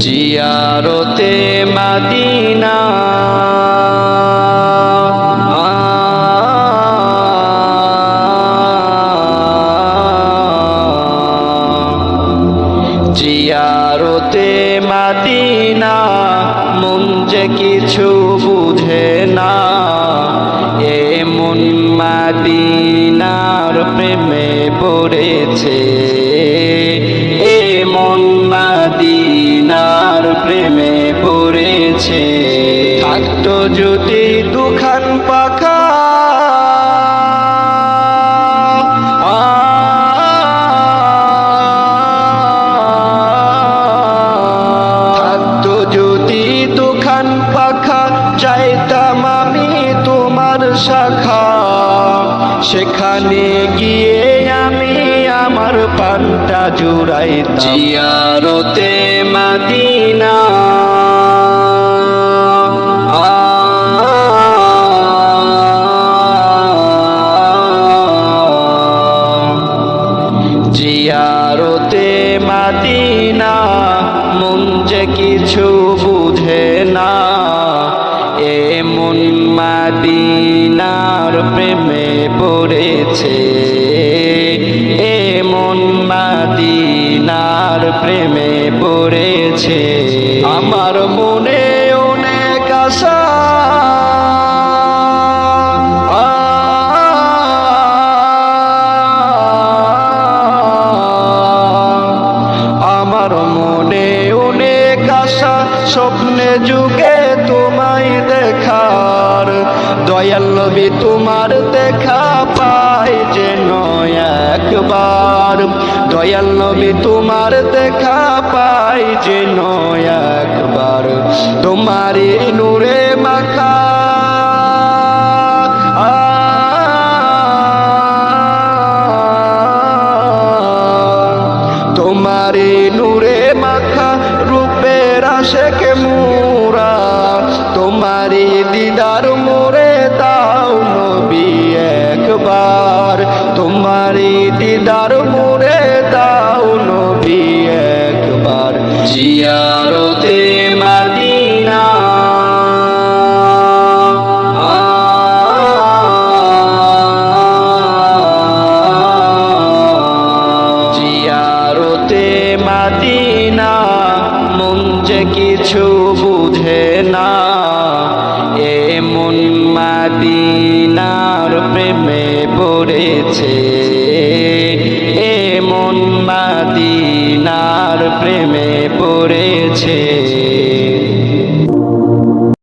জিয়ারতে Medina জিয়ারতে Medina মন যে কিছু বুঝে না এমন মদিনার প্রেমে পড়েছে এমন মদিনার প্রেমে পড়েছে থাকতো যদি দুখান পাখা চাইতাম আমি তোমার শাখা সেখানে গিয়ে আমি আমার পানটা জুড়াইতাম জিয়ারতে মদিনা জিয়ারতে মদিনা মন যে কিছু বুঝে না এমন মদিনার প্রেমে পড়েছে এমন মদিনার প্রেমে পড়েছে আমার মনে অনেক আশা আমার মনে অনেক আশা স্বপ্নে যুগে তোমায় দেখার দয়াল নবী তোমার দেখা পাই যেন একবার দয়াল নবী তোমার দেখা পাই যেন একবার তোমারই নূরে মাখা তোমারই নূরে মাখা রূপের আশিকে মোরা তোমারই দিদার মোরে দাও নবী একবার তোমারই দিদার মোরে দাও নবী একবার জিয়ারতে মদিনা জিয়ারতে মদিনা মন যে কিছু বুঝে না এমন মদিনার প্রেমে পড়েছে এমন মদিনার প্রেমে পড়েছে